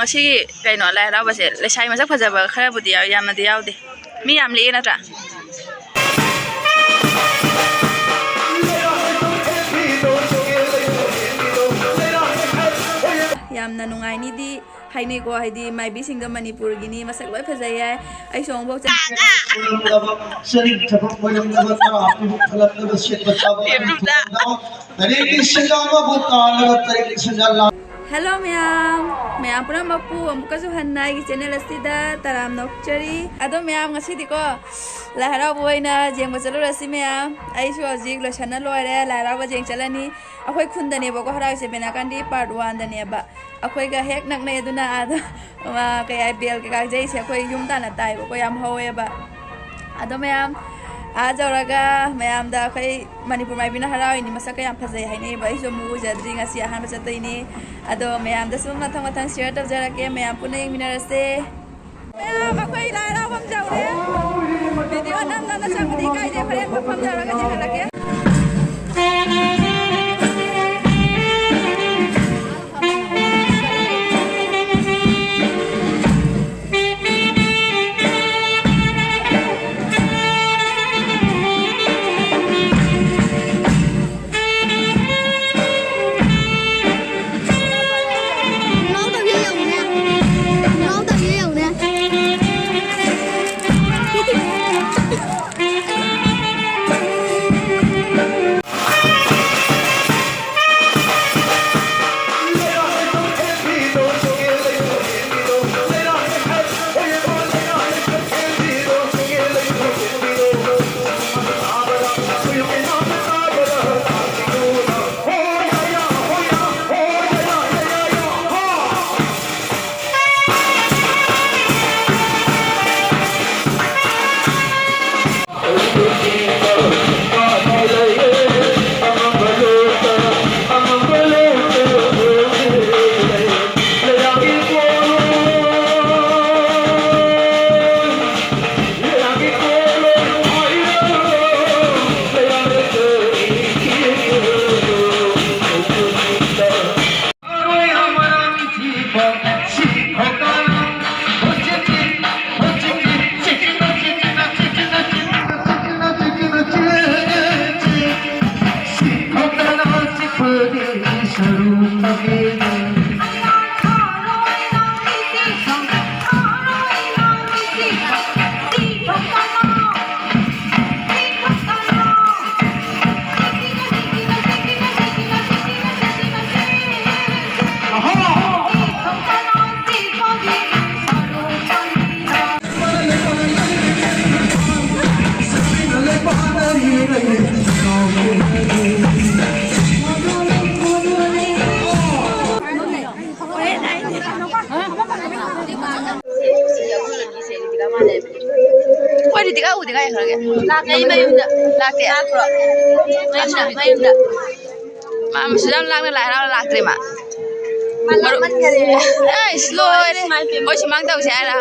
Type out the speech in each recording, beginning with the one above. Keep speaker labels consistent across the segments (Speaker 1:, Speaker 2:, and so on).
Speaker 1: ngasi kaino lai haraw base lesai masak phajaba khara budi yamna di yaude mi yam le natra yamna nungai ni di hainai ko haidi maibi singa manipur gini masak loi phajai ai ai song bok
Speaker 2: sharing thapok moyam na bata apu khalam na basit bachaba hare krishna ma bhutana tarik sanjala
Speaker 1: hello ma'am pura mapu amuka su hannai gi channel asida taram nokchari ado ma'am ngasi diko la hara boina jeng bachalo rasi ma'am ai su ajik lo chana loire la hara ba jeng chalani akhoi khundane bako hara se bena kandi part 1 dane ba akhoi ga hek nak nei aduna ado ma kai ai bel ka jai se akhoi yum ta na tai bako yam howe ba ado ma'am ajauraga mayam da kai manipur mai bina harawi ni masaka yam phajai haine ba iso mu jadri ngasi ahan bachatai ni ado mayam da sum mathang mathang share tar jarake mayam punai minarase mayam akhoi la ra bam jaure video nam na samdi kai je phare pham jaraga je halake Udah kayak mayunda lakte mayunda mam sudah lakna lak terima slow oi semang tahu saya lah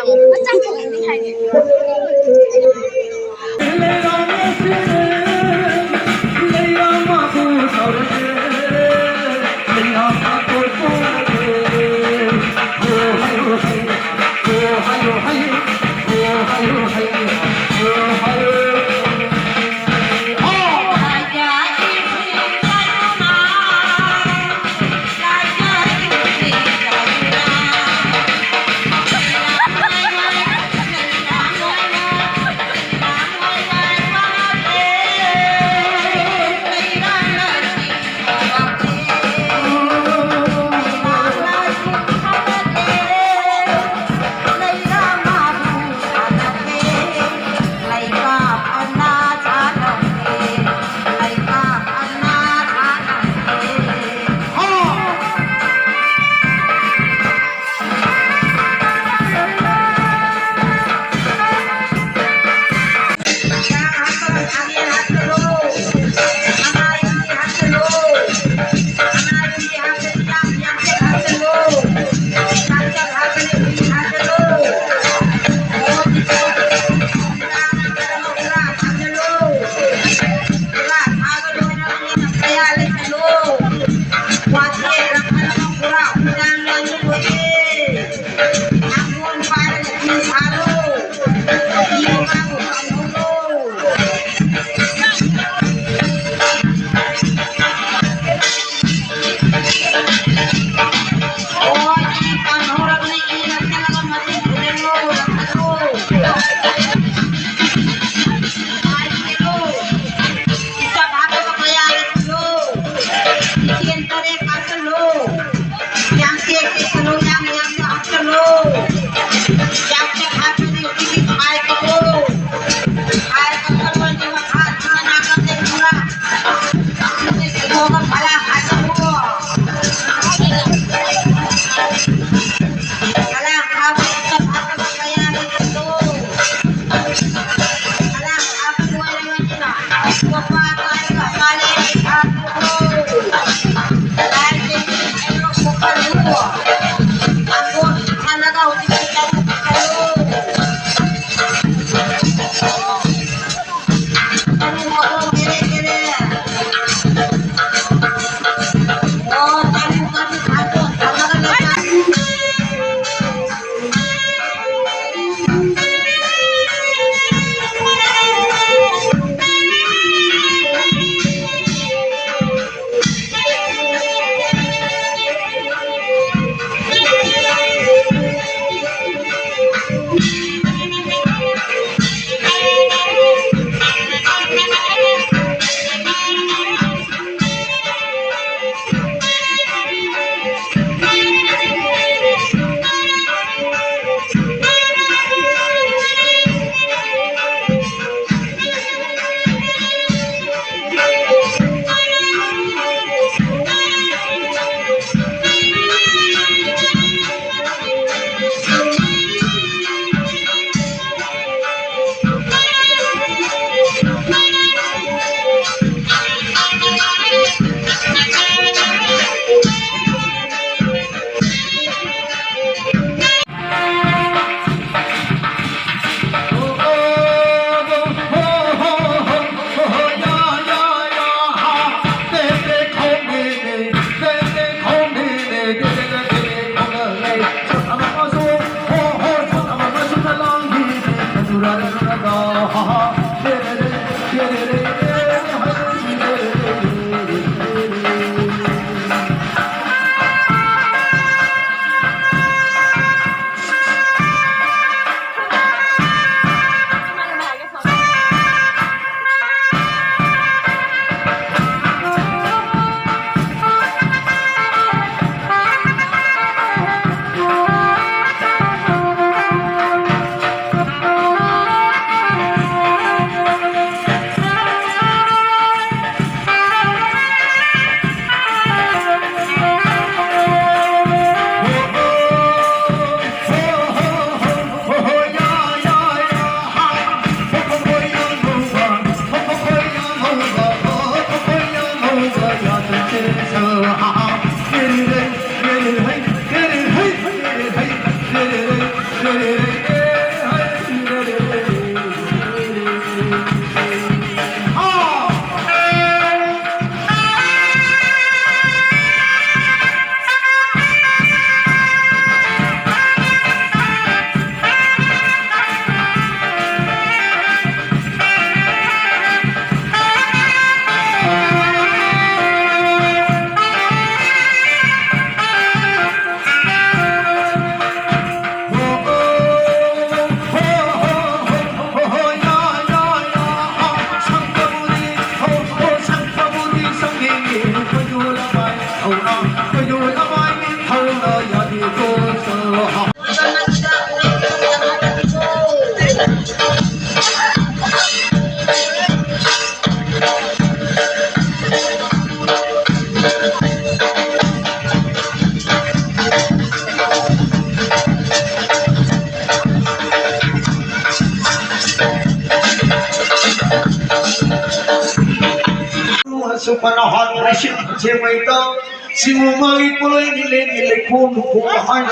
Speaker 2: Supanahan Rashid Jemaita Simumagi Puloy Nile Nile Kun Kumahan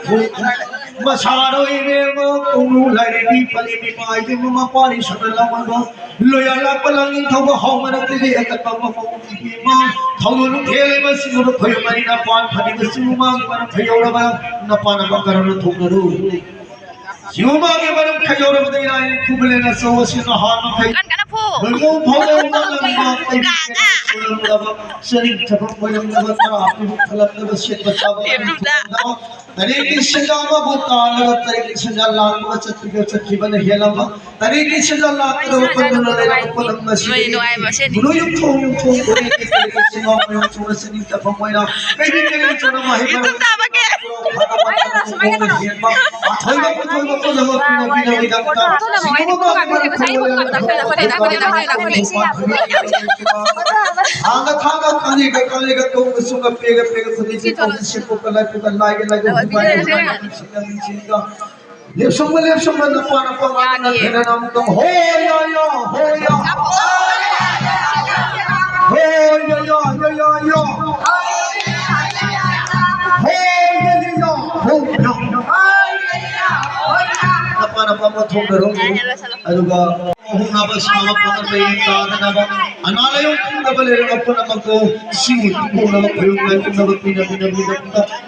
Speaker 2: Puloy Masaro Ibemo Kunu Lari Pali Pai Mumapari Sadalama Loyala Palang Tawa Homan Akatama Mima Taulu Kelema Simuru Koyamarina Pan Padi Simuma Payora Napana Bakarana Tugaru Simumagi Baram Kayora Dina Kubalena Sawasina Hana Belum boleh sering cepat boleh dapat api kalau dapat siap bersabar. Tadi kisah apa bukan lewat tadi kisah lalu macam tiga mana hilang. Tadi kisah lalu kalau pernah lewat pernah masih. Dulu yang tu kisah apa yang cuma sering cepat boleh. Ini cuma mahir. Hanga kali tu sungai pega sedikit kondisi pukul lagi Lep semua napa mana kena nama tu ho ya apa mau thong dorong aduga napa sama pengertian kata napa analayong napa lere apa nama ko singut ko nama payung lagi napa pina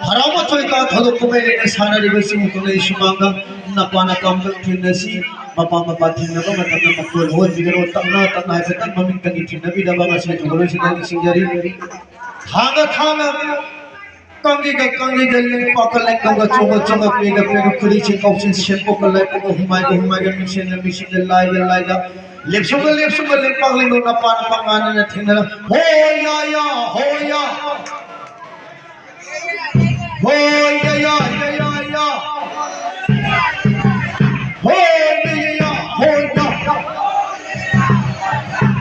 Speaker 2: haramat hoy ka thalo ko mere sana ribe singut ko isumanga napa na kam tinasi mapa tinna ko matna makol ho digaro takna hai betan maming tani tinna bi daba masih tholo sinari sinjari thanga Kangi galing pakal lang chonga pega kuri chi kausin shampoo kalai ko humai ga machine lai lep sunga lep pakling na pangan na thingna ho ya ho ya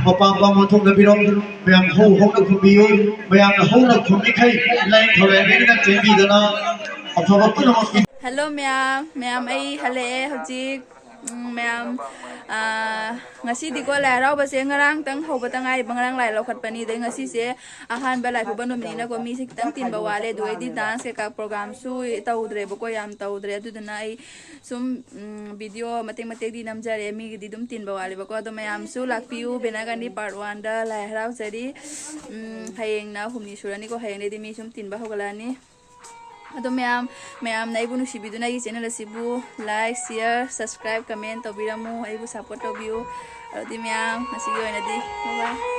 Speaker 2: Mapangpang mothong na birong mayam ho na kumiyo mayam na ho na kumikay lain thore na tv dana athaba ko na
Speaker 1: Hello ma'am ay hale hojik ma'am ngasi di ko laraw ba se ngarang tang ho ba tangai bangrang lai lo khat pani de ngasi se ahan ba lai ko banu ni na ko mi sik tang tin ba wale do di dance ka program su taudre ba ko yam taudre du dana ai sum video mateng di namjare mi di dum tin ba wale ba ko do ma'am su lakpiu benagani part 1 da lai raw jari hayeng na humni surani ko hayeng di mi sum tin ba hogalani ꯑꯗꯣ ꯃꯌꯥꯝꯅ ꯑꯩꯕꯨ ꯅꯨꯡꯁꯤꯕꯤꯗꯨꯅ ꯑꯩꯒꯤ channel ꯑꯁꯤꯕꯨ like share subscribe comment ꯇꯧꯕꯤꯔꯝꯃꯨ ꯑꯩꯕꯨ support ꯇꯧꯕꯤꯌꯨ ꯑꯗꯨꯗꯤ ꯃꯌꯥꯝ ꯉꯁꯤꯒꯤ ꯑꯣꯏꯅꯗꯤ ꯕꯥꯏ ꯕꯥꯏ